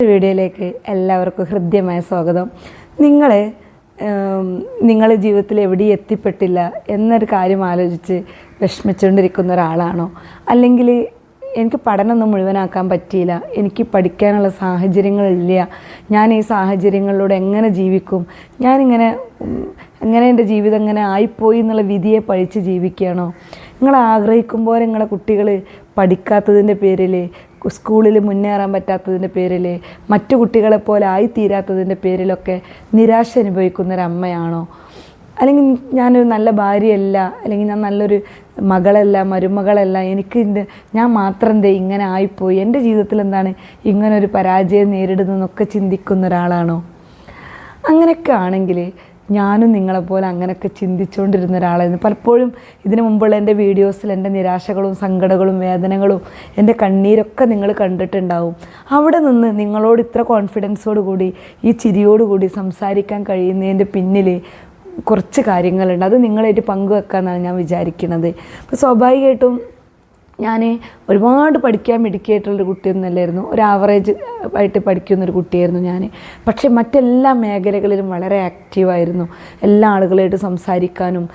വീഡിയോയിലേക്ക് എല്ലാവർക്കും ഹൃദ്യമായ സ്വാഗതം. നിങ്ങൾ ജീവിതത്തിൽ എവിടെയും എത്തിപ്പെട്ടില്ല എന്നൊരു കാര്യം ആലോചിച്ച് വിഷമിച്ചുകൊണ്ടിരിക്കുന്ന ഒരാളാണോ? അല്ലെങ്കിൽ എനിക്ക് പഠനമൊന്നും മുഴുവനാക്കാൻ പറ്റിയില്ല, എനിക്ക് പഠിക്കാനുള്ള സാഹചര്യങ്ങളില്ല, ഞാൻ ഈ സാഹചര്യങ്ങളിലൂടെ എങ്ങനെ ജീവിക്കും, എങ്ങനെ എൻ്റെ ജീവിതം എങ്ങനെ ആയിപ്പോയി എന്നുള്ള വിധിയെ പഴിച്ച് ജീവിക്കുകയാണോ? നിങ്ങൾ ആഗ്രഹിക്കുമ്പോൾ നിങ്ങളെ കുട്ടികൾ പഠിക്കാത്തതിൻ്റെ പേരിൽ, സ്കൂളിൽ മുന്നേറാൻ പറ്റാത്തതിൻ്റെ പേരിൽ, മറ്റു കുട്ടികളെപ്പോലെ ആയിത്തീരാത്തതിൻ്റെ പേരിലൊക്കെ നിരാശ അനുഭവിക്കുന്നൊരമ്മയാണോ? അല്ലെങ്കിൽ ഞാനൊരു നല്ല ഭാര്യയല്ല, അല്ലെങ്കിൽ ഞാൻ നല്ലൊരു മകളല്ല, മരുമകളല്ല, ഞാൻ മാത്രം ഇങ്ങനെ ആയിപ്പോയി, എൻ്റെ ജീവിതത്തിൽ എന്താണ് ഇങ്ങനൊരു പരാജയം നേരിടുന്നതെന്നൊക്കെ ചിന്തിക്കുന്ന ഒരാളാണോ? അങ്ങനെയൊക്കെ ആണെങ്കിൽ ഞാനും നിങ്ങളെപ്പോലെ അങ്ങനെയൊക്കെ ചിന്തിച്ചുകൊണ്ടിരുന്ന ഒരാളായിരുന്നു. പലപ്പോഴും ഇതിനു മുമ്പുള്ള എൻ്റെ വീഡിയോസിൽ എൻ്റെ നിരാശകളും സങ്കടങ്ങളും വേദനകളും എൻ്റെ കണ്ണീരൊക്കെ നിങ്ങൾ കണ്ടിട്ടുണ്ടാവും. അവിടെ നിന്ന് നിങ്ങളോട് ഇത്ര കോൺഫിഡൻസോട് കൂടി ഈ ചിരിയോടുകൂടി സംസാരിക്കാൻ കഴിയുന്നതിൻ്റെ പിന്നിൽ കുറച്ച് കാര്യങ്ങളുണ്ട്. അത് നിങ്ങളായിട്ട് പങ്കുവെക്കാമെന്നാണ് ഞാൻ വിചാരിക്കുന്നത്. അപ്പോൾ സ്വാഭാവികമായിട്ടും ഞാൻ ഒരുപാട് പഠിക്കാൻ മിടുക്കിയായിട്ടുള്ളൊരു കുട്ടിയൊന്നുമല്ലായിരുന്നു, ഒരു ആവറേജ് ആയിട്ട് പഠിക്കുന്നൊരു കുട്ടിയായിരുന്നു ഞാൻ. പക്ഷേ മറ്റെല്ലാ മേഖലകളിലും വളരെ ആക്റ്റീവായിരുന്നു. എല്ലാ ആളുകളായിട്ട് സംസാരിക്കാനും,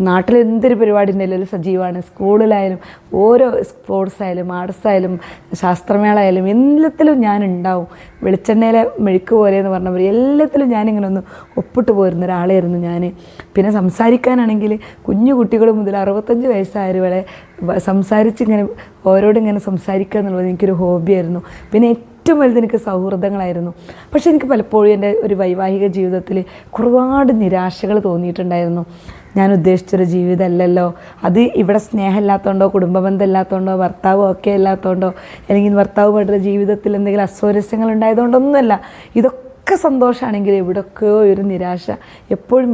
നാട്ടിൽ എന്തൊരു പരിപാടി ഉണ്ടെങ്കിലും സജീവമാണ്. സ്കൂളിലായാലും ഓരോ സ്പോർട്സ് ആയാലും ആർട്സ് ആയാലും ശാസ്ത്രമേള ആയാലും എല്ലാത്തിലും ഞാൻ ഉണ്ടാവും. വെളിച്ചെണ്ണയിലെ മെഴുക്ക് പോലെ എന്ന് പറഞ്ഞ പോലെ എല്ലാത്തിലും ഞാനിങ്ങനെ ഒന്ന് ഒപ്പിട്ട് പോരുന്ന ഒരാളായിരുന്നു ഞാൻ. പിന്നെ സംസാരിക്കാനാണെങ്കിൽ കുഞ്ഞു കുട്ടികൾ മുതൽ 65 വയസ്സായവരെ സംസാരിച്ചിങ്ങനെ ഓരോടിങ്ങനെ സംസാരിക്കുക എന്നുള്ളത് എനിക്കൊരു ഹോബിയായിരുന്നു. പിന്നെ ഏറ്റവും വലുത് എനിക്ക് സൗഹൃദങ്ങളായിരുന്നു. പക്ഷേ എനിക്ക് പലപ്പോഴും എൻ്റെ ഒരു വൈവാഹിക ജീവിതത്തിൽ ഒരുപാട് നിരാശകൾ തോന്നിയിട്ടുണ്ടായിരുന്നു. ഞാൻ ഉദ്ദേശിച്ചൊരു ജീവിതമല്ലല്ലോ അത്. ഇവിടെ സ്നേഹമില്ലാത്തതുകൊണ്ടോ, കുടുംബബന്ധം ഇല്ലാത്തതുകൊണ്ടോ, ഭർത്താവ് ഒക്കെ ഇല്ലാത്തതുകൊണ്ടോ, അല്ലെങ്കിൽ ഭർത്താവുമായിട്ടുള്ള ജീവിതത്തിൽ എന്തെങ്കിലും അസ്വാരസ്യങ്ങൾ ഉണ്ടായതുകൊണ്ടൊന്നുമല്ല. ഇതൊക്കെ സന്തോഷമാണെങ്കിൽ എവിടെയൊക്കെയോ ഒരു നിരാശ എപ്പോഴും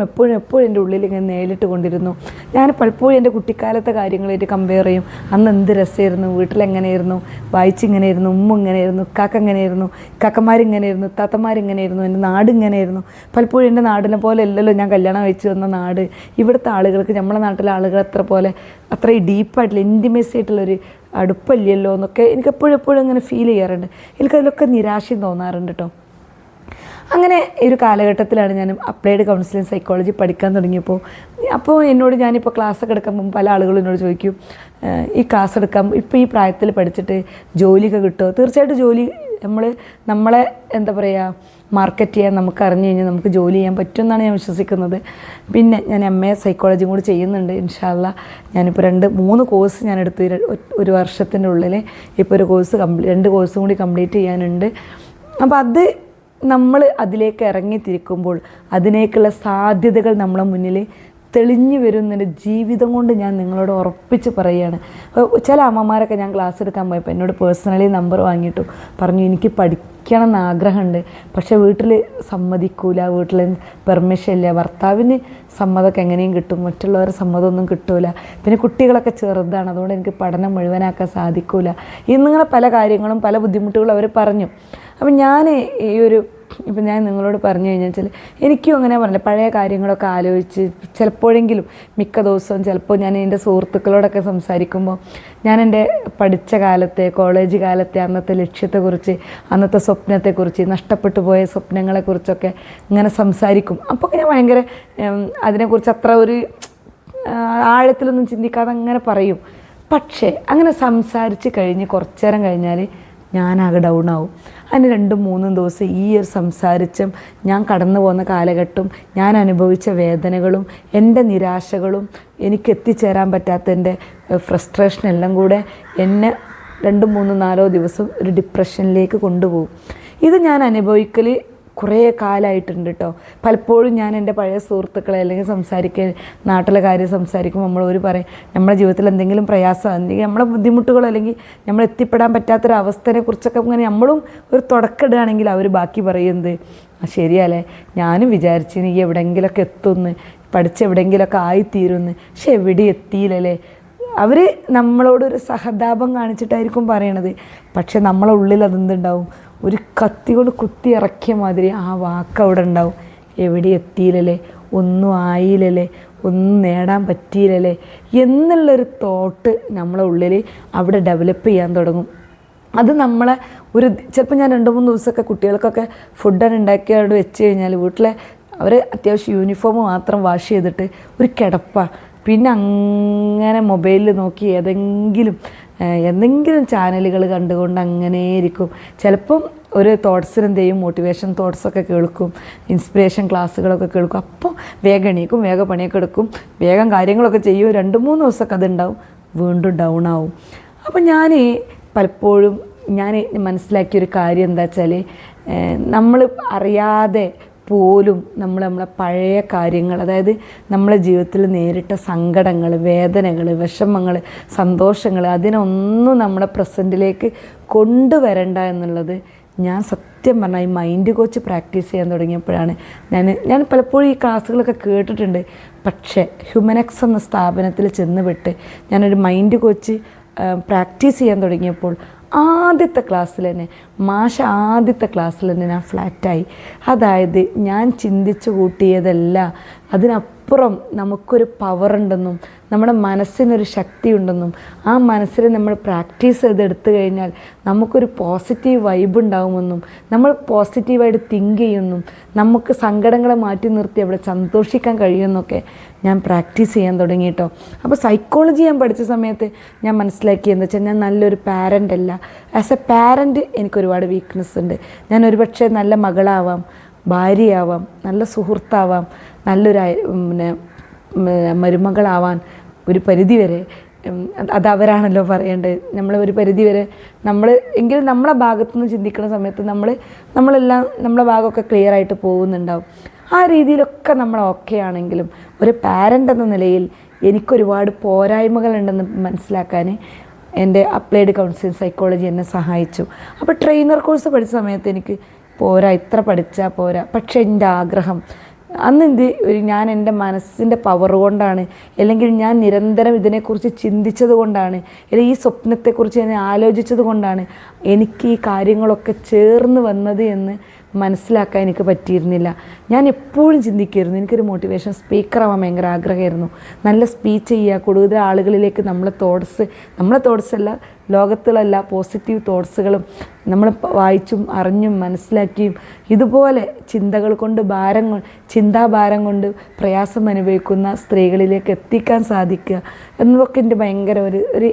എൻ്റെ ഉള്ളിൽ ഇങ്ങനെ നേരിട്ട് കൊണ്ടിരുന്നു. ഞാൻ പലപ്പോഴും എൻ്റെ കുട്ടിക്കാലത്തെ കാര്യങ്ങളായിട്ട് കമ്പയർ ചെയ്യും. അന്ന് എന്ത് രസമായിരുന്നു, വീട്ടിലെങ്ങനെയായിരുന്നു, വായിച്ചിങ്ങനെയായിരുന്നു, ഉമ്മ ഇങ്ങനെയായിരുന്നു, ഇക്കാക്ക എങ്ങനെയായിരുന്നു, ഇക്കാക്കന്മാരിങ്ങനെയായിരുന്നു, താത്തമാരിങ്ങനെയായിരുന്നു, എൻ്റെ നാട് ഇങ്ങനെയായിരുന്നു. പലപ്പോഴും എൻ്റെ നാടിനെ പോലെ അല്ലല്ലോ ഞാൻ കല്യാണം കഴിച്ച് വന്ന നാട്. ഇവിടുത്തെ ആളുകൾക്ക് നമ്മളെ നാട്ടിലെ ആളുകൾ അത്ര ഡീപ്പായിട്ടുള്ള ഇൻറ്റിമേസി ആയിട്ടുള്ളൊരു അടുപ്പമില്ലല്ലോ എന്നൊക്കെ എനിക്ക് എപ്പോഴും അങ്ങനെ ഫീൽ ചെയ്യാറുണ്ട്. എനിക്കതിലൊക്കെ നിരാശയും തോന്നാറുണ്ട് കേട്ടോ. അങ്ങനെ ഒരു കാലഘട്ടത്തിലാണ് ഞാൻ അപ്ലൈഡ് കൗൺസിലിംഗ് സൈക്കോളജി പഠിക്കാൻ തുടങ്ങിയപ്പോൾ. എന്നോട് ഞാനിപ്പോൾ ക്ലാസ്സൊക്കെ എടുക്കുമ്പം പല ആളുകളും എന്നോട് ചോദിക്കും, ഈ ക്ലാസ് എടുക്കാൻ ഇപ്പോൾ ഈ പ്രായത്തിൽ പഠിച്ചിട്ട് ജോലിയൊക്കെ കിട്ടുമോ? തീർച്ചയായിട്ടും ജോലി നമ്മളെ എന്താ പറയുക, മാർക്കറ്റ് ചെയ്യാൻ നമുക്ക് അറിഞ്ഞു കഴിഞ്ഞാൽ നമുക്ക് ജോലി ചെയ്യാൻ പറ്റുമെന്നാണ് ഞാൻ വിശ്വസിക്കുന്നത്. പിന്നെ ഞാൻ MA സൈക്കോളജിയും കൂടി ചെയ്യുന്നുണ്ട്. ഇൻഷാ അല്ലാഹ് ഞാനിപ്പോൾ 2-3 കോഴ്സ് ഞാൻ എടുത്തു ഒരു വർഷത്തിൻ്റെ ഉള്ളിൽ. ഇപ്പോൾ ഒരു കോഴ്സ് 2 കോഴ്സും കൂടി കംപ്ലീറ്റ് ചെയ്യാനുണ്ട്. അപ്പോൾ നമ്മൾ അതിലേക്ക് ഇറങ്ങിത്തിരിക്കുമ്പോൾ അതിനേക്കുള്ള സാധ്യതകൾ നമ്മളെ മുന്നിൽ തെളിഞ്ഞു വരുന്നൊരു ജീവിതം കൊണ്ട് ഞാൻ നിങ്ങളോട് ഉറപ്പിച്ച് പറയുകയാണ്. ചില അമ്മമാരൊക്കെ ഞാൻ ക്ലാസ് എടുക്കാൻ പോയപ്പോൾ എന്നോട് പേഴ്സണലി നമ്പർ വാങ്ങിയിട്ടു പറഞ്ഞു, എനിക്ക് പഠിക്കണം എന്ന് ആഗ്രഹമുണ്ട്, പക്ഷേ വീട്ടിൽ സമ്മതിക്കൂല, വീട്ടിൽ പെർമിഷൻ ഇല്ല, ഭർത്താവിന് സമ്മതമൊക്കെ എങ്ങനെയും കിട്ടും, മറ്റുള്ളവരുടെ സമ്മതമൊന്നും കിട്ടൂല, പിന്നെ കുട്ടികളൊക്കെ ചെറുതാണ്, അതുകൊണ്ട് എനിക്ക് പഠനം മുഴുവനാക്കാൻ സാധിക്കൂല, എന്നിങ്ങനെ പല കാര്യങ്ങളും പല ബുദ്ധിമുട്ടുകളും അവർ പറഞ്ഞു. അപ്പം ഇപ്പം ഞാൻ നിങ്ങളോട് പറഞ്ഞു കഴിഞ്ഞാൽ എനിക്കും അങ്ങനെ പറഞ്ഞില്ല, പഴയ കാര്യങ്ങളൊക്കെ ആലോചിച്ച് ചിലപ്പോഴെങ്കിലും മിക്ക ദിവസവും ചിലപ്പോൾ ഞാൻ എൻ്റെ സുഹൃത്തുക്കളോടൊക്കെ സംസാരിക്കുമ്പോൾ ഞാൻ എൻ്റെ പഠിച്ച കാലത്തെ, കോളേജ് കാലത്തെ അന്നത്തെ ലക്ഷ്യത്തെക്കുറിച്ച്, അന്നത്തെ സ്വപ്നത്തെക്കുറിച്ച്, നഷ്ടപ്പെട്ടു പോയ സ്വപ്നങ്ങളെക്കുറിച്ചൊക്കെ ഇങ്ങനെ സംസാരിക്കും. അപ്പോൾ ഞാൻ ഭയങ്കര അതിനെക്കുറിച്ച് അത്ര ഒരു ആഴത്തിലൊന്നും ചിന്തിക്കാതെ അങ്ങനെ പറയും. പക്ഷേ അങ്ങനെ സംസാരിച്ച് കഴിഞ്ഞ് കുറച്ചു നേരം കഴിഞ്ഞാൽ ഞാനാകെ ഡൗൺ ആവും. അതിന് 2-3 ദിവസം ഈ ഒരു സംസാരിച്ചും ഞാൻ കടന്നു പോകുന്ന കാലഘട്ടവും ഞാൻ അനുഭവിച്ച വേദനകളും എൻ്റെ നിരാശകളും എനിക്ക് എത്തിച്ചേരാൻ പറ്റാത്ത എൻ്റെ ഫ്രസ്ട്രേഷനെല്ലാം കൂടെ എന്നെ 2-3-4 ദിവസം ഒരു ഡിപ്രഷനിലേക്ക് കൊണ്ടുപോകും. ഇത് ഞാൻ അനുഭവിക്കൽ കുറേ കാലമായിട്ടുണ്ട് കേട്ടോ. പലപ്പോഴും ഞാൻ എൻ്റെ പഴയ സുഹൃത്തുക്കളെ അല്ലെങ്കിൽ നാട്ടിലെ കാര്യം സംസാരിക്കുമ്പോൾ നമ്മളൊരു പറയും, നമ്മുടെ ജീവിതത്തിൽ എന്തെങ്കിലും പ്രയാസം, അല്ലെങ്കിൽ നമ്മളെ ബുദ്ധിമുട്ടുകളോ അല്ലെങ്കിൽ നമ്മൾ എത്തിപ്പെടാൻ പറ്റാത്തൊരവസ്ഥയെ കുറിച്ചൊക്കെ ഇങ്ങനെ നമ്മളും ഒരു തുടക്കമിടുകയാണെങ്കിൽ അവർ ബാക്കി പറയുന്നത് ശരിയല്ലേ, ഞാനും വിചാരിച്ചു നീ എവിടെയെങ്കിലുമൊക്കെ എത്തുമെന്ന്, പഠിച്ചെവിടെയെങ്കിലുമൊക്കെ ആയിത്തീരുമെന്ന്, പക്ഷെ എവിടെ എത്തിയില്ലല്ലേ. അവർ നമ്മളോടൊരു സഹതാപം കാണിച്ചിട്ടായിരിക്കും പറയണത്, പക്ഷെ നമ്മളെ ഉള്ളിൽ അതെന്തുണ്ടാവും, ഒരു കത്തി കൊണ്ട് കുത്തി ഇറക്കിയ മാതിരി ആ വാക്ക് അവിടെ ഉണ്ടാവും. എവിടെ എത്തിയില്ലല്ലേ, ഒന്നും ആയില്ലല്ലേ, ഒന്നും നേടാൻ പറ്റിയില്ലല്ലേ എന്നുള്ളൊരു തോട്ട് നമ്മളെ ഉള്ളിൽ അവിടെ ഡെവലപ്പ് ചെയ്യാൻ തുടങ്ങും. അത് നമ്മളെ ഒരു ചിലപ്പോൾ ഞാൻ 2-3 ദിവസമൊക്കെ കുട്ടികൾക്കൊക്കെ ഫുഡാണ് ഉണ്ടാക്കി അവിടെ വെച്ച് കഴിഞ്ഞാൽ വീട്ടിലെ അവർ അത്യാവശ്യം യൂണിഫോം മാത്രം വാഷ് ചെയ്തിട്ട് ഒരു കിടപ്പാണ്. പിന്നെ അങ്ങനെ മൊബൈലിൽ നോക്കി എന്തെങ്കിലും ചാനലുകൾ കണ്ടുകൊണ്ട് അങ്ങനെ ഇരിക്കും. ചിലപ്പം ഒരു തോട്ട്സിന് എന്ത് ചെയ്യും, മോട്ടിവേഷൻ തോട്ട്സൊക്കെ കേൾക്കും, ഇൻസ്പിറേഷൻ ക്ലാസ്സുകളൊക്കെ കേൾക്കും. അപ്പോൾ വേഗം എണീക്കും, വേഗം പണിയൊക്കെ എടുക്കും, വേഗം കാര്യങ്ങളൊക്കെ ചെയ്യും. 2-3 ദിവസമൊക്കെ അതുണ്ടാവും, വീണ്ടും ഡൗൺ ആവും. അപ്പം ഞാൻ പലപ്പോഴും മനസ്സിലാക്കിയൊരു കാര്യം എന്താ വെച്ചാൽ, നമ്മൾ അറിയാതെ പോലും നമ്മളെ പഴയ കാര്യങ്ങൾ, അതായത് നമ്മളെ ജീവിതത്തിൽ നേരിട്ട സങ്കടങ്ങൾ, വേദനകൾ, വിഷമങ്ങൾ, സന്തോഷങ്ങൾ, അതിനൊന്നും നമ്മളെ പ്രസൻറ്റിലേക്ക് കൊണ്ടുവരണ്ട എന്നുള്ളത് ഞാൻ സത്യം പറഞ്ഞാൽ ഈ മൈൻഡ് കോച്ച് പ്രാക്ടീസ് ചെയ്യാൻ തുടങ്ങിയപ്പോഴാണ്. ഞാൻ പലപ്പോഴും ഈ ക്ലാസ്സുകളൊക്കെ കേട്ടിട്ടുണ്ട്. പക്ഷേ ഹ്യൂമനെക്സ് എന്ന സ്ഥാപനത്തിൽ ചെന്നുവിട്ട് ഞാനൊരു മൈൻഡ് കോച്ച് പ്രാക്ടീസ് ചെയ്യാൻ തുടങ്ങിയപ്പോൾ ആദ്യത്തെ ക്ലാസ്സിൽ തന്നെ ഞാൻ ഫ്ലാറ്റായി. അതായത് ഞാൻ ചിന്തിച്ചു കൂട്ടിയതല്ല, അതിനപ്പുറം നമുക്കൊരു പവറുണ്ടെന്നും നമ്മുടെ മനസ്സിനൊരു ശക്തി ഉണ്ടെന്നും ആ മനസ്സിൽ നമ്മൾ പ്രാക്ടീസ് ചെയ്തെടുത്തു കഴിഞ്ഞാൽ നമുക്കൊരു പോസിറ്റീവ് വൈബ് ഉണ്ടാകുമെന്നും നമ്മൾ പോസിറ്റീവായിട്ട് തിങ്ക് ചെയ്യുമെന്നും നമുക്ക് സങ്കടങ്ങളെ മാറ്റി നിർത്തി അവിടെ സന്തോഷിക്കാൻ കഴിയുമെന്നൊക്കെ ഞാൻ പ്രാക്ടീസ് ചെയ്യാൻ തുടങ്ങി കേട്ടോ. അപ്പോൾ സൈക്കോളജി ഞാൻ പഠിച്ച സമയത്ത് ഞാൻ മനസ്സിലാക്കിയെന്ന് വെച്ചാൽ ഞാൻ നല്ലൊരു പാരൻ്റ് അല്ല. ആസ് എ പാരൻ്റ് എനിക്കൊരുപാട് വീക്ക്നെസ് ഉണ്ട്. ഞാൻ ഒരുപക്ഷെ നല്ല മകളാവാം, ഭാര്യയാവാം, നല്ല സുഹൃത്താവാം, നല്ലൊരു മരുമകളാവാൻ ഒരു പരിധിവരെ. അതവരാണല്ലോ പറയേണ്ടത്. നമ്മൾ ഒരു പരിധിവരെ എങ്കിലും നമ്മളെ ഭാഗത്തുനിന്ന് ചിന്തിക്കുന്ന സമയത്ത് നമ്മളെല്ലാം നമ്മളെ ഭാഗമൊക്കെ ക്ലിയർ ആയിട്ട് പോകുന്നുണ്ടാവും. ആ രീതിയിലൊക്കെ നമ്മൾ ഓക്കെ ആണെങ്കിലും ഒരു പാരൻ്റ് എന്ന നിലയിൽ എനിക്കൊരുപാട് പോരായ്മകളുണ്ടെന്ന് മനസ്സിലാക്കാൻ എൻ്റെ അപ്ലൈഡ് കൗൺസിലിംഗ് സൈക്കോളജി എന്നെ സഹായിച്ചു. അപ്പോൾ ട്രെയിനർ കോഴ്സ് പഠിച്ച സമയത്ത് എനിക്ക് ഇത്ര പഠിച്ചാൽ പോരാ. പക്ഷേ എൻ്റെ ആഗ്രഹം ഞാൻ എൻ്റെ മനസ്സിൻ്റെ പവർ കൊണ്ടാണ്, അല്ലെങ്കിൽ ഞാൻ നിരന്തരം ഇതിനെക്കുറിച്ച് ചിന്തിച്ചത് കൊണ്ടാണ്, അല്ലെങ്കിൽ ഈ സ്വപ്നത്തെക്കുറിച്ച് ഞാൻ ആലോചിച്ചത് കൊണ്ടാണ് എനിക്ക് ഈ കാര്യങ്ങളൊക്കെ ചേർന്ന് വന്നത് എന്ന് മനസ്സിലാക്കാൻ എനിക്ക് പറ്റിയിരുന്നില്ല. ഞാൻ എപ്പോഴും ചിന്തിക്കുമായിരുന്നു, എനിക്കൊരു മോട്ടിവേഷൻ സ്പീക്കറാവാൻ ഭയങ്കര ആഗ്രഹമായിരുന്നു. നല്ല സ്പീച്ച് ചെയ്യുക, കൂടുതൽ ആളുകളിലേക്ക് നമ്മളെ തോട്ട്സ് അല്ല, ലോകത്തിലല്ല പോസിറ്റീവ് തോട്ട്സുകളും നമ്മൾ വായിച്ചും അറിഞ്ഞും മനസ്സിലാക്കിയും ഇതുപോലെ ചിന്തകൾ കൊണ്ട് ചിന്താഭാരം കൊണ്ട് പ്രയാസം അനുഭവിക്കുന്ന സ്ത്രീകളിലേക്ക് എത്തിക്കാൻ സാധിക്കുക എന്നതൊക്കെ എൻ്റെ ഭയങ്കര ഒരു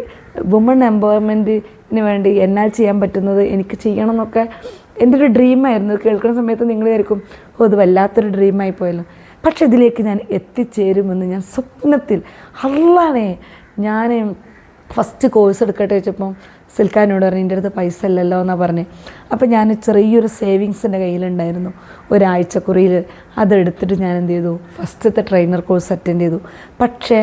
വുമൺ എംപവർമെൻറ്റിന് വേണ്ടി എന്നാൽ ചെയ്യാൻ പറ്റുന്നത് എനിക്ക് ചെയ്യണം എന്നൊക്കെ എൻ്റെ ഒരു ഡ്രീമായിരുന്നു. കേൾക്കുന്ന സമയത്ത് നിങ്ങൾ വിചാരിക്കും, അത് വല്ലാത്തൊരു ഡ്രീമായി പോയല്ലോ. പക്ഷെ ഇതിലേക്ക് ഞാൻ എത്തിച്ചേരുമെന്ന് ഞാൻ സ്വപ്നത്തിൽ ഞാൻ ഫസ്റ്റ് കോഴ്സ് എടുക്കട്ടെ വെച്ചപ്പം സിൽക്കാനോട് പറഞ്ഞു, എൻ്റെ അടുത്ത് പൈസ ഇല്ലല്ലോ എന്നാണ് പറഞ്ഞത്. അപ്പോൾ ഞാൻ ചെറിയൊരു സേവിങ്സ് എൻ്റെ കയ്യിലുണ്ടായിരുന്നു, ഒരാഴ്ചക്കുറിയിൽ. അതെടുത്തിട്ട് ഞാൻ എന്ത് ചെയ്തു, ഫസ്റ്റത്തെ ട്രെയിനർ കോഴ്സ് അറ്റൻഡ് ചെയ്തു. പക്ഷേ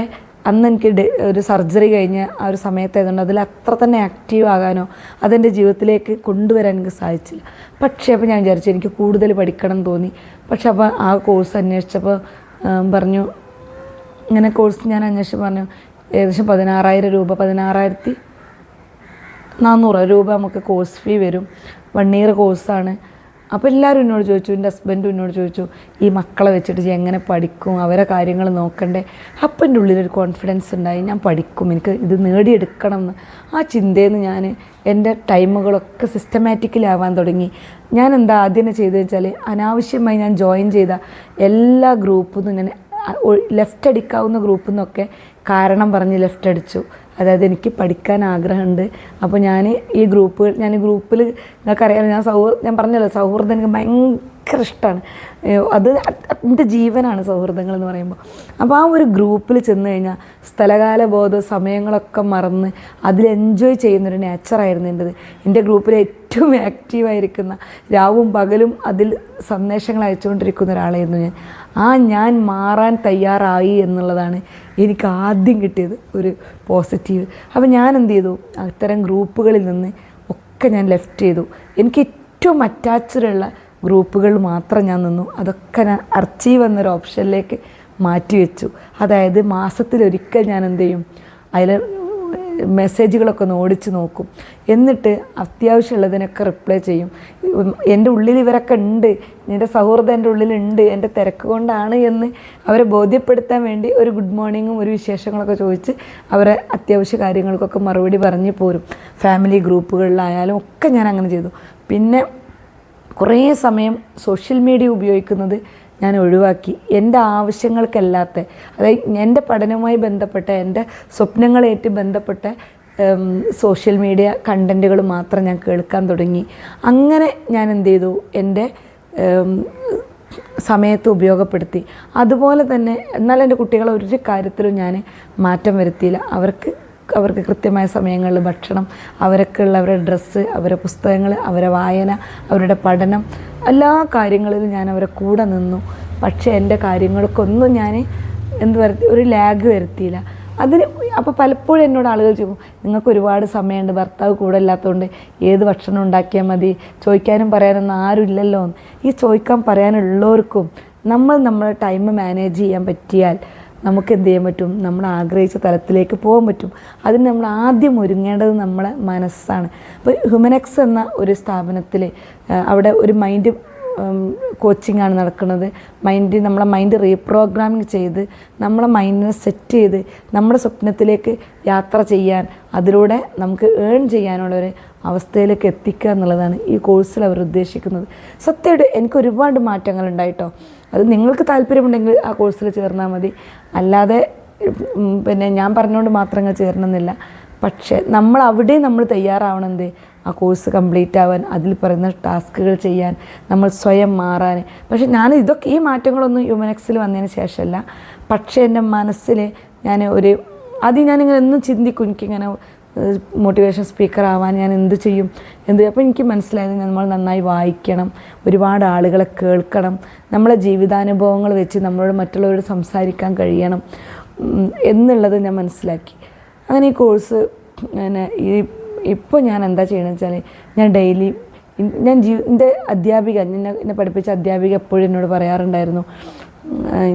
അന്ന് എനിക്ക് ഒരു സർജറി കഴിഞ്ഞ് ആ ഒരു സമയത്തായതുകൊണ്ട് അതിൽ അത്ര തന്നെ ആക്റ്റീവ് ആകാനോ അതെൻ്റെ ജീവിതത്തിലേക്ക് കൊണ്ടുവരാൻ എനിക്ക് സാധിച്ചില്ല. പക്ഷേ അപ്പോൾ ഞാൻ വിചാരിച്ചു എനിക്ക് കൂടുതൽ പഠിക്കണം എന്ന് തോന്നി. പക്ഷെ അപ്പോൾ ആ കോഴ്സ് അന്വേഷിച്ചപ്പോൾ പറഞ്ഞു, ഇങ്ങനെ കോഴ്സ് ഞാൻ അന്വേഷിച്ച് പറഞ്ഞു ഏകദേശം 16,000 രൂപ, 16,400 രൂപ നമുക്ക് കോഴ്സ് ഫീ വരും. 1 ഇയർ കോഴ്സാണ്. അപ്പോൾ എല്ലാവരും എന്നോട് ചോദിച്ചു, എൻ്റെ ഹസ്ബൻഡും എന്നോട് ചോദിച്ചു, ഈ മക്കളെ വെച്ചിട്ട് എങ്ങനെ പഠിക്കും, അവരെ കാര്യങ്ങൾ നോക്കണ്ടേ. അപ്പം എൻ്റെ ഉള്ളിലൊരു കോൺഫിഡൻസ് ഉണ്ടായി, ഞാൻ പഠിക്കും, എനിക്ക് ഇത് നേടിയെടുക്കണം എന്ന്. ആ ചിന്തയിൽ നിന്ന് ഞാൻ എൻ്റെ ടൈമുകളൊക്കെ സിസ്റ്റമാറ്റിക്കലി ആവാൻ തുടങ്ങി. ഞാൻ ആദ്യം ചെയ്തതെന്ന് വെച്ചാൽ അനാവശ്യമായി ഞാൻ ജോയിൻ ചെയ്ത എല്ലാ ഗ്രൂപ്പിൽ നിന്നും ഞാൻ ലെഫ്റ്റ് അടിക്കാവുന്ന ഗ്രൂപ്പിൽ നിന്നൊക്കെ കാരണം പറഞ്ഞ് ലെഫ്റ്റ് അടിച്ചു. അതായത് എനിക്ക് പഠിക്കാൻ ആഗ്രഹമുണ്ട്. അപ്പോൾ ഞാൻ ഗ്രൂപ്പിൽ നിങ്ങൾക്കറിയാം, ഞാൻ പറഞ്ഞല്ലോ സൗഹൃദം എനിക്ക് ഭയങ്കര ഇഷ്ടമാണ്. അത് എൻ്റെ ജീവനാണ് സൗഹൃദങ്ങൾ എന്ന് പറയുമ്പോൾ. അപ്പോൾ ആ ഒരു ഗ്രൂപ്പിൽ ചെന്ന് കഴിഞ്ഞാൽ സ്ഥലകാല ബോധ സമയങ്ങളൊക്കെ മറന്ന് അതിൽ എൻജോയ് ചെയ്യുന്നൊരു നേച്ചറായിരുന്നു എൻ്റെത്. എൻ്റെ ഗ്രൂപ്പിൽ ഏറ്റവും ആക്റ്റീവായിരിക്കുന്ന, രാവും പകലും അതിൽ സന്ദേശങ്ങൾ അയച്ചുകൊണ്ടിരിക്കുന്ന ഒരാളായിരുന്നു ഞാൻ മാറാൻ തയ്യാറായി എന്നുള്ളതാണ് എനിക്ക് ആദ്യം കിട്ടിയത് ഒരു പോസിറ്റീവ്. അപ്പോൾ ഞാൻ എന്ത് ചെയ്തു, അത്തരം ഗ്രൂപ്പുകളിൽ നിന്ന് ഒക്കെ ഞാൻ ലെഫ്റ്റ് ചെയ്തു. എനിക്ക് ഏറ്റവും അറ്റാച്ച്ഡുള്ള ഗ്രൂപ്പുകൾ മാത്രം ഞാൻ നിന്നു. അതൊക്കെ ഞാൻ അർച്ചീവ് എന്നൊരു ഓപ്ഷനിലേക്ക് മാറ്റി വെച്ചു. അതായത് മാസത്തിലൊരിക്കൽ ഞാൻ എന്ത് ചെയ്യും, അതിൽ മെസ്സേജുകളൊക്കെ ഒന്ന് ഓടിച്ച് നോക്കും. എന്നിട്ട് അത്യാവശ്യമുള്ളതിനൊക്കെ റിപ്ലൈ ചെയ്യും. എൻ്റെ ഉള്ളിൽ ഇവരൊക്കെ ഉണ്ട്, നിൻ്റെ സൗഹൃദം എൻ്റെ ഉള്ളിലുണ്ട്, എൻ്റെ തിരക്ക് കൊണ്ടാണ് എന്ന് അവരെ ബോധ്യപ്പെടുത്താൻ വേണ്ടി ഒരു ഗുഡ് മോർണിംഗും ഒരു വിശേഷങ്ങളൊക്കെ ചോദിച്ച് അവരെ അത്യാവശ്യ കാര്യങ്ങൾക്കൊക്കെ മറുപടി പറഞ്ഞ് പോരും. ഫാമിലി ഗ്രൂപ്പുകളിലായാലും ഒക്കെ ഞാൻ അങ്ങനെ ചെയ്തു. പിന്നെ കുറേ സമയം സോഷ്യൽ മീഡിയ ഉപയോഗിക്കുന്നത് ഞാൻ ഒഴിവാക്കി. എൻ്റെ ആവശ്യങ്ങൾക്കല്ലാത്ത, അതായത് എൻ്റെ പഠനവുമായി ബന്ധപ്പെട്ട, എൻ്റെ സ്വപ്നങ്ങളായിട്ട് ബന്ധപ്പെട്ട സോഷ്യൽ മീഡിയ കണ്ടൻറ്റുകൾ മാത്രം ഞാൻ കേൾക്കാൻ തുടങ്ങി. അങ്ങനെ ഞാൻ എന്ത് ചെയ്തു, എൻ്റെ സമയത്ത് ഉപയോഗപ്പെടുത്തി. അതുപോലെ തന്നെ എന്നാൽ എൻ്റെ കുട്ടികളെ ഒരു കാര്യത്തിലും ഞാൻ മാറ്റം വരുത്തിയില്ല. അവർക്ക് കൃത്യമായ സമയങ്ങളിൽ ഭക്ഷണം, അവർക്കുള്ള അവരുടെ ഡ്രസ്സ്, അവരുടെ പുസ്തകങ്ങൾ, അവരുടെ വായന, അവരുടെ പഠനം, എല്ലാ കാര്യങ്ങളിലും ഞാൻ അവരെ കൂടെ നിന്നു. പക്ഷേ എൻ്റെ കാര്യങ്ങൾക്കൊന്നും ഞാൻ ഒരു ലാഗ് വരുത്തിയില്ല. അപ്പോൾ പലപ്പോഴും എന്നോട് ആളുകൾ ചോദിക്കും, നിങ്ങൾക്ക് ഒരുപാട് സമയമുണ്ട്, ഭർത്താവ് കൂടെ ഇല്ലാത്തതുകൊണ്ട് ഏത് ഭക്ഷണം ഉണ്ടാക്കിയാൽ മതി, ചോദിക്കാനും പറയാനൊന്നും ആരും ഇല്ലല്ലോ എന്ന്. ഈ ചോദിക്കാൻ പറയാനുള്ളവർക്കും നമ്മളെ ടൈം മാനേജ് ചെയ്യാൻ പറ്റിയാൽ നമുക്ക് എന്ത് ചെയ്യാൻ പറ്റും, നമ്മൾ ആഗ്രഹിച്ച തലത്തിലേക്ക് പോകാൻ പറ്റും. അതിന് നമ്മൾ ആദ്യം ഒരുങ്ങേണ്ടത് നമ്മളെ മനസ്സാണ്. ഇപ്പോൾ ഹ്യൂമനെക്സ് എന്ന ഒരു സ്ഥാപനത്തിൽ അവിടെ ഒരു മൈൻഡ് കോച്ചിങ് ആണ് നടക്കുന്നത്. നമ്മളെ മൈൻഡ് റീപ്രോഗ്രാമിങ് ചെയ്ത് നമ്മളെ മൈൻഡിനെ സെറ്റ് ചെയ്ത് നമ്മുടെ സ്വപ്നത്തിലേക്ക് യാത്ര ചെയ്യാൻ, അതിലൂടെ നമുക്ക് ഏൺ ചെയ്യാനുള്ളൊരു അവസ്ഥയിലേക്ക് എത്തിക്കുക എന്നുള്ളതാണ് ഈ കോഴ്സിൽ അവർ ഉദ്ദേശിക്കുന്നത്. സത്യമായിട്ട് എനിക്ക് ഒരുപാട് മാറ്റങ്ങൾ ഉണ്ടായിട്ടോ. അത് നിങ്ങൾക്ക് താല്പര്യമുണ്ടെങ്കിൽ ആ കോഴ്സിൽ ചേർന്നാൽ മതി. അല്ലാതെ പിന്നെ ഞാൻ പറഞ്ഞുകൊണ്ട് മാത്രം ചേരണമെന്നില്ല. പക്ഷേ നമ്മൾ തയ്യാറാവണം ആ കോഴ്സ് കംപ്ലീറ്റ് ആവാൻ, അതിൽ പറയുന്ന ടാസ്കുകൾ ചെയ്യാൻ, നമ്മൾ സ്വയം മാറാൻ. പക്ഷേ ഈ മാറ്റങ്ങളൊന്നും ഹ്യൂമനെക്സിൽ വന്നതിന് ശേഷമല്ല. പക്ഷേ എൻ്റെ മനസ്സിൽ ഞാനിങ്ങനെ എന്നും ചിന്തിക്കും, എനിക്കിങ്ങനെ മോട്ടിവേഷൻ സ്പീക്കർ ആവാൻ ഞാൻ എന്ത് ചെയ്യും അപ്പോൾ എനിക്ക് മനസ്സിലായത് നമ്മൾ നന്നായി വായിക്കണം, ഒരുപാട് ആളുകളെ കേൾക്കണം, നമ്മളെ ജീവിതാനുഭവങ്ങൾ വെച്ച് നമ്മളോട് മറ്റുള്ളവരോട് സംസാരിക്കാൻ കഴിയണം എന്നുള്ളത് ഞാൻ മനസ്സിലാക്കി. അങ്ങനെ ഈ കോഴ്സ് ഇപ്പോൾ ഞാൻ എന്താ ചെയ്യണമെന്ന് വെച്ചാൽ, ഞാൻ ഡെയിലി എൻ്റെ അധ്യാപിക, എന്നെ പഠിപ്പിച്ച അധ്യാപിക എപ്പോഴും എന്നോട് പറയാറുണ്ടായിരുന്നു,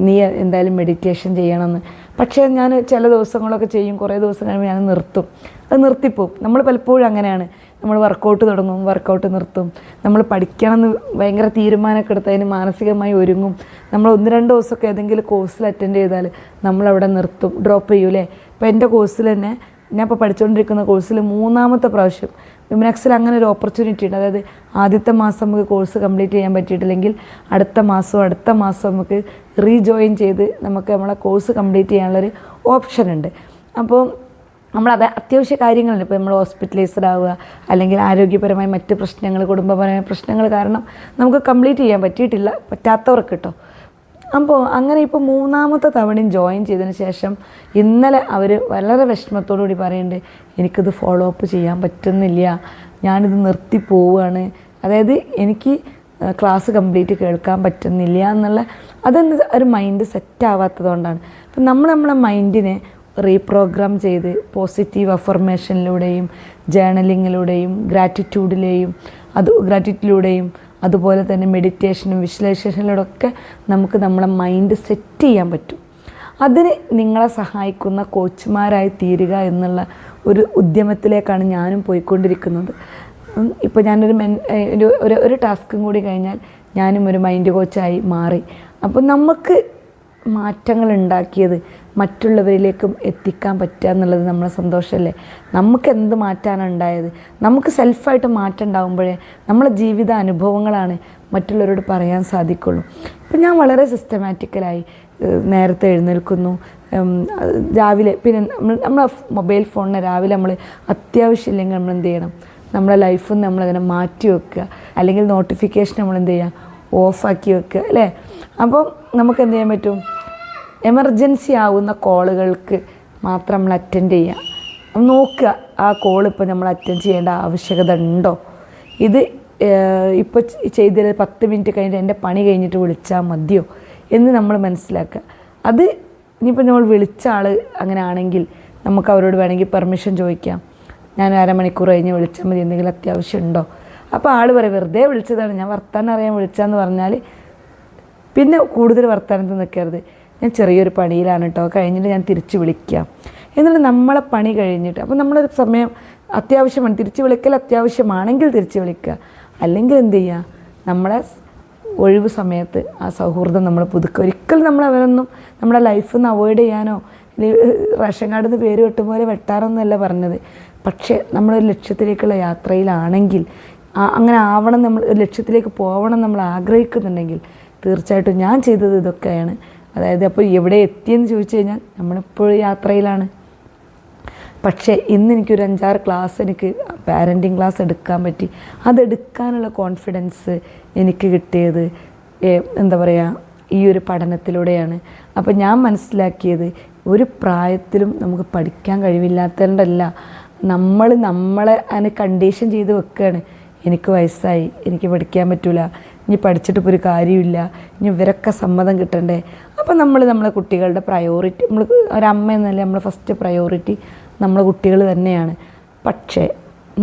നീ എന്തായാലും മെഡിറ്റേഷൻ ചെയ്യണമെന്ന്. പക്ഷേ ഞാൻ ചില ദിവസങ്ങളൊക്കെ ചെയ്യും, കുറേ ദിവസം കഴിയുമ്പോൾ ഞാൻ നിർത്തിപ്പോവും. നമ്മൾ പലപ്പോഴും അങ്ങനെയാണ്. നമ്മൾ വർക്കൗട്ട് തുടങ്ങും, വർക്കൗട്ട് നിർത്തും. നമ്മൾ പഠിക്കണമെന്ന് ഭയങ്കര തീരുമാനമൊക്കെ എടുത്ത് അതിന് മാനസികമായി ഒരുങ്ങും. നമ്മൾ 1-2 ദിവസമൊക്കെ ഏതെങ്കിലും കോഴ്സിൽ അറ്റൻഡ് ചെയ്താൽ നമ്മളവിടെ നിർത്തും, ഡ്രോപ്പ് ചെയ്യൂലേ. ഇപ്പോൾ എൻ്റെ കോഴ്സിൽ തന്നെ, ഞാൻ ഇപ്പോൾ പഠിച്ചുകൊണ്ടിരിക്കുന്ന കോഴ്സിൽ 3ാമത്തെ പ്രാവശ്യം ഹ്യൂമനെക്സിൽ അങ്ങനെ ഒരു ഓപ്പർച്യൂണിറ്റി ഉണ്ട്. അതായത് ആദ്യത്തെ മാസം നമുക്ക് കോഴ്സ് കംപ്ലീറ്റ് ചെയ്യാൻ പറ്റിയിട്ടില്ലെങ്കിൽ അടുത്ത മാസം നമുക്ക് റീജോയിൻ ചെയ്ത് നമുക്ക് നമ്മളെ കോഴ്സ് കംപ്ലീറ്റ് ചെയ്യാനുള്ളൊരു ഓപ്ഷൻ ഉണ്ട്. അപ്പോൾ നമ്മളത് അത്യാവശ്യ കാര്യങ്ങളുണ്ട്. ഇപ്പോൾ നമ്മൾ ഹോസ്പിറ്റലൈസ്ഡ് ആവുക, അല്ലെങ്കിൽ ആരോഗ്യപരമായ മറ്റ് പ്രശ്നങ്ങൾ, കുടുംബപരമായ പ്രശ്നങ്ങൾ കാരണം നമുക്ക് കംപ്ലീറ്റ് ചെയ്യാൻ പറ്റാത്തവർക്ക് കേട്ടോ. അപ്പോൾ അങ്ങനെ ഇപ്പോൾ 3ാമത്തെ തവണയും ജോയിൻ ചെയ്തതിന് ശേഷം ഇന്നലെ അവർ വളരെ വിഷമത്തോടുകൂടി പറയുന്നുണ്ട്, എനിക്കിത് ഫോളോ അപ്പ് ചെയ്യാൻ പറ്റുന്നില്ല, ഞാനിത് നിർത്തി പോവുകയാണ്. അതായത് എനിക്ക് ക്ലാസ് കംപ്ലീറ്റ് കേൾക്കാൻ പറ്റുന്നില്ല എന്നുള്ള ഒരു മൈൻഡ് സെറ്റാവാത്തത് കൊണ്ടാണ്. അപ്പം നമ്മളെ മൈൻഡിനെ റീപ്രോഗ്രാം ചെയ്ത് പോസിറ്റീവ് അഫർമേഷനിലൂടെയും ജേർണലിങ്ങിലൂടെയും ഗ്രാറ്റിറ്റ്യൂഡിലൂടെയും അതുപോലെ തന്നെ മെഡിറ്റേഷനും വിഷ്വലൈസേഷനിലൂടെയൊക്കെ നമുക്ക് നമ്മളെ മൈൻഡ് സെറ്റ് ചെയ്യാൻ പറ്റും. അതിന് നിങ്ങളെ സഹായിക്കുന്ന കോച്ചുമാരായി തീരുക എന്നുള്ള ഒരു ഉദ്യമത്തിലേക്കാണ് ഞാനും പോയിക്കൊണ്ടിരിക്കുന്നത്. ഇപ്പോൾ ഞാനൊരു ടാസ്കും കൂടി കഴിഞ്ഞാൽ ഞാനും ഒരു മൈൻഡ് കോച്ചായി മാറി. അപ്പോൾ നമുക്ക് മാറ്റങ്ങൾ ഉണ്ടാക്കിയത് മറ്റുള്ളവരിലേക്കും എത്തിക്കാൻ പറ്റുക എന്നുള്ളത് നമ്മളെ സന്തോഷമല്ലേ. നമുക്ക് എന്ത് മാറ്റാനാണ് ഉണ്ടായത്? നമുക്ക് സെൽഫായിട്ട് മാറ്റം ഉണ്ടാകുമ്പോഴേ നമ്മളെ ജീവിത അനുഭവങ്ങളാണ് മറ്റുള്ളവരോട് പറയാൻ സാധിക്കുള്ളൂ. ഇപ്പം ഞാൻ വളരെ സിസ്റ്റമാറ്റിക്കലായി നേരത്തെ എഴുന്നേൽക്കുന്നു, രാവിലെ പിന്നെ നമ്മളെ മൊബൈൽ ഫോണിനെ രാവിലെ നമ്മൾ അത്യാവശ്യമില്ലെങ്കിൽ നമ്മൾ എന്ത് ചെയ്യണം, നമ്മളെ ലൈഫിൽ നിന്ന് നമ്മളതിനെ മാറ്റി വെക്കുക, അല്ലെങ്കിൽ നോട്ടിഫിക്കേഷൻ നമ്മൾ എന്ത് ചെയ്യുക, ഓഫാക്കി വെക്കുക അല്ലേ. അപ്പോൾ നമുക്ക് എന്ത് ചെയ്യാൻ പറ്റും, എമർജൻസി ആവുന്ന കോളുകൾക്ക് മാത്രം നമ്മൾ അറ്റൻഡ് ചെയ്യുക, നോക്കുക ആ കോൾ ഇപ്പോൾ നമ്മൾ അറ്റൻഡ് ചെയ്യേണ്ട ആവശ്യകത ഉണ്ടോ, ഇത് ഇപ്പോൾ ചെയ്തത് 10 മിനിറ്റ് കഴിഞ്ഞിട്ട് എൻ്റെ പണി കഴിഞ്ഞിട്ട് വിളിച്ചാൽ മതിയോ എന്ന് നമ്മൾ മനസ്സിലാക്കുക. അത് ഇനിയിപ്പോൾ നമ്മൾ വിളിച്ച ആൾ അങ്ങനെ ആണെങ്കിൽ നമുക്ക് അവരോട് വേണമെങ്കിൽ പെർമിഷൻ ചോദിക്കാം, ഞാൻ അരമണിക്കൂർ കഴിഞ്ഞ് വിളിച്ചാൽ മതി, എന്തെങ്കിലും അത്യാവശ്യം ഉണ്ടോ. അപ്പോൾ ആൾ പറയും വെറുതെ വിളിച്ചതാണ്, ഞാൻ വർത്താനം അറിയാൻ വിളിച്ചാന്ന് പറഞ്ഞാൽ പിന്നെ കൂടുതൽ വർത്താനത്തിൽ നിൽക്കരുത്, ഞാൻ ചെറിയൊരു പണിയിലാണ് കേട്ടോ, കഴിഞ്ഞിട്ട് ഞാൻ തിരിച്ച് വിളിക്കാം എന്നിട്ട് നമ്മളെ പണി കഴിഞ്ഞിട്ട്, അപ്പോൾ നമ്മളൊരു സമയം അത്യാവശ്യമാണ്, തിരിച്ച് വിളിക്കൽ അത്യാവശ്യമാണെങ്കിൽ തിരിച്ച് വിളിക്കുക, അല്ലെങ്കിൽ എന്ത് ചെയ്യുക, നമ്മളെ ഒഴിവ് സമയത്ത് ആ സൗഹൃദം നമ്മൾ പുതുക്കുക. ഒരിക്കലും നമ്മൾ അവരൊന്നും നമ്മുടെ ലൈഫിൽ നിന്ന് അവോയ്ഡ് ചെയ്യാനോ റേഷൻ കാർഡിൽ നിന്ന് പേര് വെട്ടും പോലെ വെട്ടാറൊന്നുമല്ല പറഞ്ഞത്. പക്ഷേ നമ്മളൊരു ലക്ഷ്യത്തിലേക്കുള്ള യാത്രയിലാണെങ്കിൽ, അങ്ങനെ ആവണം, നമ്മൾ ഒരു ലക്ഷ്യത്തിലേക്ക് പോകണം നമ്മൾ ആഗ്രഹിക്കുന്നുണ്ടെങ്കിൽ തീർച്ചയായിട്ടും ഞാൻ ചെയ്തത് ഇതൊക്കെയാണ്. അതായത് അപ്പോൾ എവിടെ എത്തിയെന്ന് ചോദിച്ചു കഴിഞ്ഞാൽ നമ്മളിപ്പോഴും യാത്രയിലാണ്. പക്ഷേ ഇന്ന് എനിക്കൊരു 5-6 ക്ലാസ് എനിക്ക് പാരൻറ്റിങ് ക്ലാസ് എടുക്കാൻ പറ്റി. അതെടുക്കാനുള്ള കോൺഫിഡൻസ് എനിക്ക് കിട്ടിയത് എന്താ പറയുക, ഈ ഒരു പഠനത്തിലൂടെയാണ്. അപ്പോൾ ഞാൻ മനസ്സിലാക്കിയത് ഒരു പ്രായത്തിലും നമുക്ക് പഠിക്കാൻ കഴിവില്ലാത്തതുകൊണ്ടല്ല, നമ്മളെ അതിന് കണ്ടീഷൻ ചെയ്ത് വെക്കുകയാണ്. എനിക്ക് വയസ്സായി, എനിക്ക് പഠിക്കാൻ പറ്റില്ല, ഇനി പഠിച്ചിട്ട് ഇപ്പോൾ ഒരു കാര്യമില്ല, ഇനി ഇവരൊക്കെ സമ്മതം കിട്ടണ്ടേ. അപ്പോൾ നമ്മളെ കുട്ടികളുടെ പ്രയോറിറ്റി, നമ്മൾ ഒരമ്മ എന്നല്ല, നമ്മൾ ഫസ്റ്റ് പ്രയോറിറ്റി നമ്മളെ കുട്ടികൾ തന്നെയാണ്. പക്ഷേ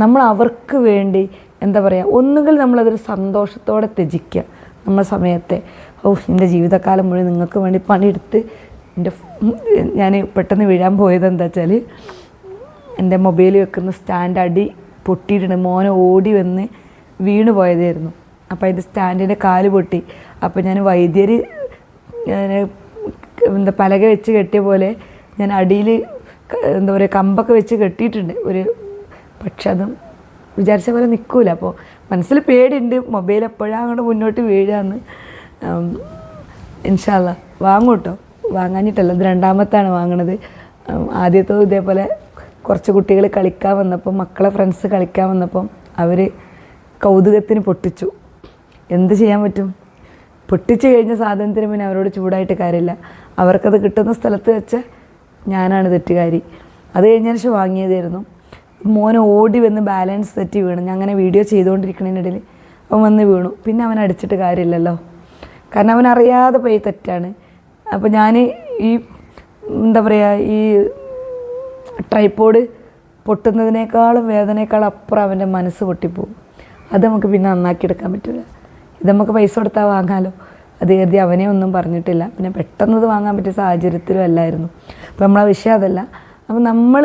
നമ്മൾ അവർക്ക് വേണ്ടി എന്താ പറയുക, ഒന്നുകിൽ നമ്മളതൊരു സന്തോഷത്തോടെ ത്യജിക്കുക. നമ്മൾ സമയത്തെ എൻ്റെ ജീവിതകാലം മുഴുവൻ നിങ്ങൾക്ക് വേണ്ടി പണിയെടുത്ത് ഞാൻ പെട്ടെന്ന് വീഴാൻ പോയത് എന്താ വെച്ചാൽ, എൻ്റെ മൊബൈൽ വെക്കുന്ന സ്റ്റാൻഡ് അടി പൊട്ടിയിട്ടുണ്ട്. മോനെ ഓടി വന്ന് വീണ് പോയതായിരുന്നു. അപ്പോൾ അതിൻ്റെ സ്റ്റാൻഡിൻ്റെ കാല് പൊട്ടി. അപ്പോൾ ഞാൻ വൈദ്യർ പലക വെച്ച് കെട്ടിയ പോലെ ഞാൻ അടിയിൽ എന്താ പറയുക കമ്പൊക്കെ വെച്ച് കെട്ടിയിട്ടുണ്ട് പക്ഷെ അതും വിചാരിച്ച പോലെ നിൽക്കില്ല. അപ്പോൾ മനസ്സിൽ പേടിയുണ്ട്, മൊബൈൽ എപ്പോഴാണ് അങ്ങോട്ട് മുന്നോട്ട് വീഴാന്ന്. ഇൻഷാ അല്ലാ വാങ്ങും കേട്ടോ, വാങ്ങാഞ്ഞിട്ടല്ല, ഇത് 2ാമത്താണ് വാങ്ങണത്. ആദ്യത്തെ ഇതേപോലെ കുറച്ച് കുട്ടികൾ കളിക്കാൻ വന്നപ്പം, മക്കളെ ഫ്രണ്ട്സ് കളിക്കാൻ വന്നപ്പം അവർ കൗതുകത്തിന് പൊട്ടിച്ചു. എന്ത് ചെയ്യാൻ പറ്റും, പൊട്ടിച്ച് കഴിഞ്ഞ സാധനത്തിന് പിന്നെ അവരോട് ചൂടായിട്ട് കാര്യമില്ല. അവർക്കത് കിട്ടുന്ന സ്ഥലത്ത് വെച്ച് ഞാനാണ് തെറ്റുകാരി. അത് കഴിഞ്ഞതിന് ശേഷം വാങ്ങിയതായിരുന്നു. മോനെ ഓടി വന്ന് ബാലൻസ് തെറ്റി വീണു. ഞാൻ അങ്ങനെ വീഡിയോ ചെയ്തുകൊണ്ടിരിക്കുന്നതിനിടയിൽ അവൻ വന്ന് വീണു. പിന്നെ അവൻ അടിച്ചിട്ട് കാര്യമില്ലല്ലോ, കാരണം അവൻ അറിയാതെ പോയി തെറ്റാണ്. അപ്പോൾ ഞാൻ ഈ എന്താ പറയുക, ഈ ട്രൈപോഡ് പൊട്ടുന്നതിനേക്കാളും വേദനയേക്കാളും അപ്പുറം അവൻ്റെ മനസ്സ് പൊട്ടിപ്പോവും. അത് നമുക്ക് പിന്നെ നന്നാക്കിയെടുക്കാൻ പറ്റില്ല. ഇത് നമുക്ക് പൈസ കൊടുത്താൽ വാങ്ങാമല്ലോ, അത് കരുതി അവനെ ഒന്നും പറഞ്ഞിട്ടില്ല. പിന്നെ പെട്ടെന്നത് വാങ്ങാൻ പറ്റിയ സാഹചര്യത്തിലും അല്ലായിരുന്നു. അപ്പോൾ നമ്മളെ വിഷയം അതല്ല. അപ്പോൾ നമ്മൾ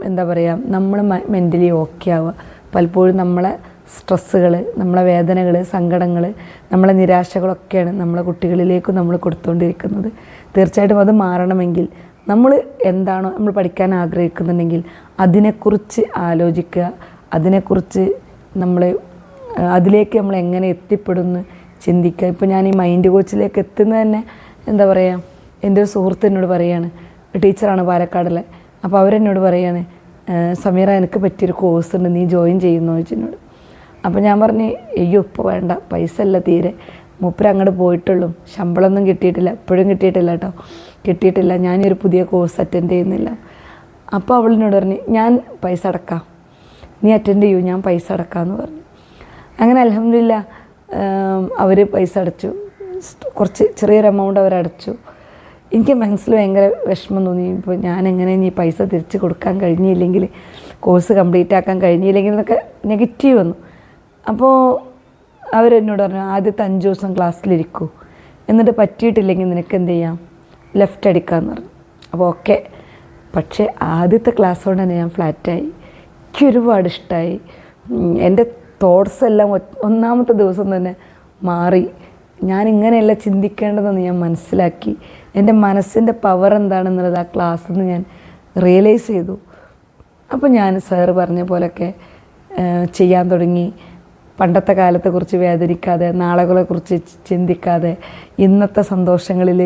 എന്താ പറയുക, നമ്മൾ മെൻ്റലി ഓക്കെ ആവുക. പലപ്പോഴും നമ്മളെ സ്ട്രെസ്സുകൾ, നമ്മളെ വേദനകൾ, സങ്കടങ്ങൾ, നമ്മളെ നിരാശകളൊക്കെയാണ് നമ്മളെ കുട്ടികളിലേക്ക് നമ്മൾ കൊടുത്തുകൊണ്ടിരിക്കുന്നത്. തീർച്ചയായിട്ടും അത് മാറണമെങ്കിൽ നമ്മൾ എന്താണോ നമ്മൾ പഠിക്കാൻ ആഗ്രഹിക്കുന്നുണ്ടെങ്കിൽ അതിനെക്കുറിച്ച് ആലോചിക്കുക, അതിനെക്കുറിച്ച് അതിലേക്ക് നമ്മൾ എങ്ങനെ എത്തിപ്പെടുന്നു ചിന്തിക്കുക. ഇപ്പോൾ ഞാൻ ഈ മൈൻഡ് കോച്ചിലേക്ക് എത്തുന്നത് തന്നെ എന്താ പറയുക, എൻ്റെ ഒരു സുഹൃത്ത് എന്നോട് പറയുകയാണ്, ടീച്ചറാണ് പാലക്കാടിലെ. അപ്പോൾ അവരെന്നോട് പറയുകയാണ്, സമീറ എനിക്ക് പറ്റിയൊരു കോഴ്സ് ഉണ്ട്, നീ ജോയിൻ ചെയ്യുന്നു ചോദിച്ചെന്നോട്. അപ്പോൾ ഞാൻ പറഞ്ഞു, അയ്യോ ഇപ്പോൾ വേണ്ട, പൈസ അല്ല തീരെ, മൂപ്പര് അങ്ങോട്ട് പോയിട്ടുള്ളൂ, ശമ്പളമൊന്നും കിട്ടിയിട്ടില്ല, എപ്പോഴും കിട്ടിയിട്ടില്ല കേട്ടോ, കിട്ടിയിട്ടില്ല, ഞാനൊരു പുതിയ കോഴ്സ് അറ്റൻഡ് ചെയ്യുന്നില്ല. അപ്പോൾ അവളിനോട് പറഞ്ഞു, ഞാൻ പൈസ അടക്കാം, നീ അറ്റൻഡ് ചെയ്യൂ, ഞാൻ പൈസ അടക്കാമെന്ന് പറഞ്ഞു. അങ്ങനെ അൽഹംദുലില്ലാ അവർ പൈസ അടച്ചു. കുറച്ച് ചെറിയൊരു എമൗണ്ട് അവരടച്ചു. എനിക്ക് മനസ്സിൽ ഭയങ്കര വിഷമം തോന്നി. ഇപ്പോൾ ഞാനെങ്ങനെ ഇനി പൈസ തിരിച്ച് കൊടുക്കാൻ കഴിഞ്ഞില്ലെങ്കിൽ, കോഴ്സ് കംപ്ലീറ്റ് ആക്കാൻ കഴിഞ്ഞില്ലെങ്കിൽ എന്നൊക്കെ നെഗറ്റീവ് വന്നു. അപ്പോൾ അവരെന്നോട് പറഞ്ഞു, ആദ്യത്തെ 5 ദിവസം ക്ലാസ്സിലിരിക്കൂ, എന്നിട്ട് പറ്റിയിട്ടില്ലെങ്കിൽ നിനക്ക് എന്ത് ചെയ്യാം, ലെഫ്റ്റ് അടിക്കാമെന്ന് പറഞ്ഞു. അപ്പോൾ ഓക്കെ. പക്ഷേ ആദ്യത്തെ ക്ലാസ് കൊണ്ട് തന്നെ ഞാൻ ഫ്ലാറ്റായി. എനിക്ക് ഒരുപാട് ഇഷ്ടമായി. എൻ്റെ തോട്ട്സ് എല്ലാം 1ാമത്തെ ദിവസം തന്നെ മാറി. ഞാൻ ഇങ്ങനെയല്ല ചിന്തിക്കേണ്ടതെന്ന് ഞാൻ മനസ്സിലാക്കി. എൻ്റെ മനസ്സിൻ്റെ പവർ എന്താണെന്നുള്ളത് ആ ക്ലാസ്സിൽ നിന്ന് ഞാൻ റിയലൈസ് ചെയ്തു. അപ്പോൾ ഞാൻ സാറ് പറഞ്ഞ പോലെയൊക്കെ ചെയ്യാൻ തുടങ്ങി. പണ്ടത്തെ കാലത്തെക്കുറിച്ച് വേദനിക്കാതെ, നാളെകളെക്കുറിച്ച് ചിന്തിക്കാതെ, ഇന്നത്തെ സന്തോഷങ്ങളിൽ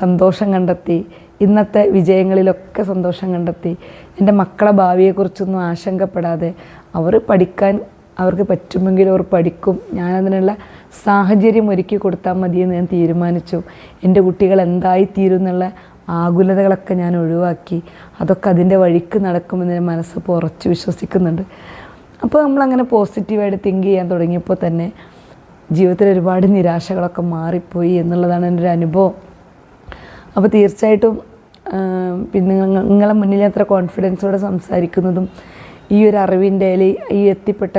സന്തോഷം കണ്ടെത്തി, ഇന്നത്തെ വിജയങ്ങളിലൊക്കെ സന്തോഷം കണ്ടെത്തി, എൻ്റെ മക്കളെ ഭാവിയെക്കുറിച്ചൊന്നും ആശങ്കപ്പെടാതെ, അവർ പഠിക്കാൻ അവർക്ക് പറ്റുമെങ്കിൽ അവർ പഠിക്കും, ഞാനതിനുള്ള സാഹചര്യം ഒരുക്കി കൊടുത്താൽ മതിയെന്ന് ഞാൻ തീരുമാനിച്ചു. എൻ്റെ കുട്ടികൾ എന്തായിത്തീരും എന്നുള്ള ആകുലതകളൊക്കെ ഞാൻ ഒഴിവാക്കി. അതൊക്കെ അതിൻ്റെ വഴിക്ക് നടക്കുമെന്ന് ഞാൻ മനസ്സ് ഉറച്ച് വിശ്വസിക്കുന്നുണ്ട്. അപ്പോൾ നമ്മളങ്ങനെ പോസിറ്റീവായിട്ട് തിങ്ക് ചെയ്യാൻ തുടങ്ങിയപ്പോൾ തന്നെ ജീവിതത്തിൽ ഒരുപാട് നിരാശകളൊക്കെ മാറിപ്പോയി എന്നുള്ളതാണ് എൻ്റെ ഒരു അനുഭവം. അപ്പോൾ തീർച്ചയായിട്ടും പിന്നെ നിങ്ങളെ മുന്നിൽ അത്ര കോൺഫിഡൻസോടെ സംസാരിക്കുന്നതും ഈ ഒരു അറിവിൻ്റെ ഈ എത്തിപ്പെട്ട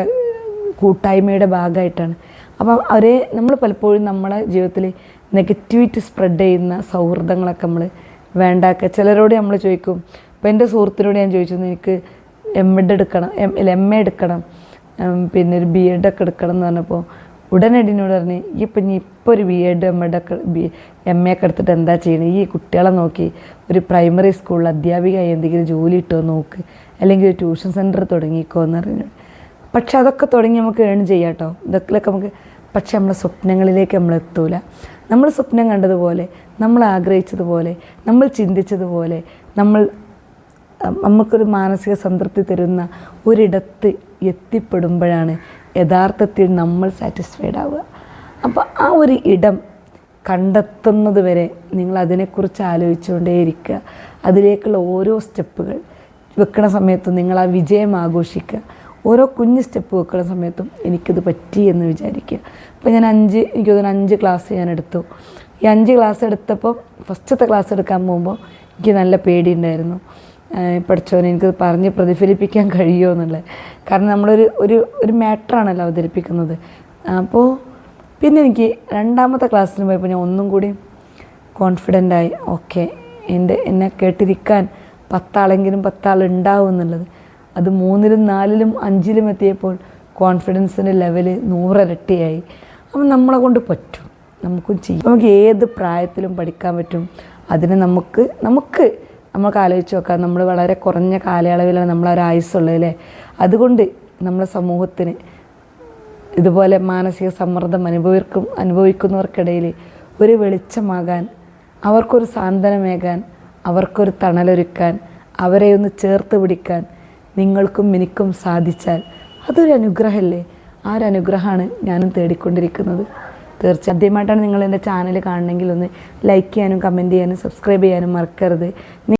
കൂട്ടായ്മയുടെ ഭാഗമായിട്ടാണ്. അപ്പം നമ്മൾ പലപ്പോഴും നമ്മളെ ജീവിതത്തിൽ നെഗറ്റിവിറ്റി സ്പ്രെഡ് ചെയ്യുന്ന സൗഹൃദങ്ങളൊക്കെ നമ്മൾ വേണ്ടാക്കുക. ചിലരോട് നമ്മൾ ചോദിക്കും, അപ്പോൾ എൻ്റെ സുഹൃത്തിനോട് ഞാൻ ചോദിച്ചു എനിക്ക് എം.എഡ് എടുക്കണം എം.എ എടുക്കണം, പിന്നെ ഒരു B.Ed ഒക്കെ എടുക്കണം എന്ന് പറഞ്ഞപ്പോൾ ഉടനടി എന്നോട് പറഞ്ഞ് ഇപ്പോൾ ഒരു B.Ed M.Ed ഒക്കെ M.A ഒക്കെ എടുത്തിട്ട് എന്താ ചെയ്യണത്, ഈ കുട്ടികളെ നോക്കി ഒരു പ്രൈമറി സ്കൂളിൽ അധ്യാപികയായി എന്തെങ്കിലും ജോലി കിട്ടുമോ നോക്ക്, അല്ലെങ്കിൽ ഒരു ട്യൂഷൻ സെൻറ്റർ തുടങ്ങിക്കോ എന്ന് പറഞ്ഞു. പക്ഷെ അതൊക്കെ തുടങ്ങി നമുക്ക് ഏൺ ചെയ്യാം കേട്ടോ, ഇതൊക്കെ നമുക്ക്. പക്ഷെ നമ്മളെ സ്വപ്നങ്ങളിലേക്ക് നമ്മൾ എത്തൂല. നമ്മൾ സ്വപ്നം കണ്ടതുപോലെ, നമ്മൾ ആഗ്രഹിച്ചതുപോലെ, നമ്മൾ ചിന്തിച്ചതുപോലെ, നമുക്കൊരു മാനസിക സംതൃപ്തി തരുന്ന ഒരിടത്ത് എത്തിപ്പെടുമ്പോഴാണ് യഥാർത്ഥത്തിൽ നമ്മൾ സാറ്റിസ്ഫൈഡ് ആവുക. അപ്പോൾ ആ ഒരു ഇടം കണ്ടെത്തുന്നത് വരെ നിങ്ങൾ അതിനെക്കുറിച്ച് ആലോചിച്ചുകൊണ്ടേയിരിക്കുക. അതിലേക്കുള്ള ഓരോ സ്റ്റെപ്പുകൾ വെക്കണ സമയത്തും നിങ്ങൾ ആ വിജയം ആഘോഷിക്കുക. ഓരോ കുഞ്ഞ് സ്റ്റെപ്പ് വെക്കുന്ന സമയത്തും എനിക്കിത് പറ്റി എന്ന് വിചാരിക്കുക. അപ്പോൾ ഞാൻ എനിക്ക് തോന്നുന്നു 5 ക്ലാസ് ഞാൻ എടുത്തു. ഈ 5 ക്ലാസ് എടുത്തപ്പോൾ ഫസ്റ്റത്തെ ക്ലാസ് എടുക്കാൻ പോകുമ്പോൾ എനിക്ക് നല്ല പേടിയുണ്ടായിരുന്നു. പഠിച്ചോനെ എനിക്കത് പറഞ്ഞ് പ്രതിഫലിപ്പിക്കാൻ കഴിയുമോ എന്നുള്ളത്. കാരണം നമ്മളൊരു ഒരു മാറ്ററാണല്ലോ അവതരിപ്പിക്കുന്നത്. അപ്പോൾ പിന്നെ എനിക്ക് 2ാമത്തെ ക്ലാസ്സിന് പോയപ്പോൾ ഞാൻ ഒന്നും കൂടി കോൺഫിഡൻ്റായി. ഓക്കെ, എന്നെ കേട്ടിരിക്കാൻ 10 ആളെങ്കിലും 10 ആൾ ഉണ്ടാവും എന്നുള്ളത്. അത് 3ലും 4ലും 5ലും എത്തിയപ്പോൾ കോൺഫിഡൻസിൻ്റെ ലെവല് 100 ഇരട്ടിയായി. അപ്പം നമ്മളെ കൊണ്ട് പറ്റും, നമുക്കും ചെയ്യും. നമുക്ക് ഏത് പ്രായത്തിലും പഠിക്കാൻ പറ്റും. അതിന് നമുക്ക് ആലോചിച്ച് നോക്കാം. നമ്മൾ വളരെ കുറഞ്ഞ കാലയളവിലാണ് നമ്മളൊരു ആയുസ്സുള്ളത് അല്ലേ. അതുകൊണ്ട് നമ്മുടെ സമൂഹത്തിന് ഇതുപോലെ മാനസിക സമ്മർദ്ദം അനുഭവിക്കുന്നവർക്കിടയിൽ ഒരു വെളിച്ചമാകാൻ, അവർക്കൊരു സാന്ത്വനമേകാൻ, അവർക്കൊരു തണലൊരുക്കാൻ, അവരെ ഒന്ന് ചേർത്ത് പിടിക്കാൻ നിങ്ങൾക്കും എനിക്കും സാധിച്ചാൽ അതൊരു അനുഗ്രഹമല്ലേ. ആ ഒരു അനുഗ്രഹമാണ് ഞാനും തേടിക്കൊണ്ടിരിക്കുന്നത്. തീർച്ചയായും ആദ്യമായിട്ടാണ് നിങ്ങൾ എൻ്റെ ചാനൽ കാണണമെങ്കിൽ ഒന്ന് ലൈക്ക് ചെയ്യാനും കമൻറ്റ് ചെയ്യാനും സബ്സ്ക്രൈബ് ചെയ്യാനും മറക്കരുത്.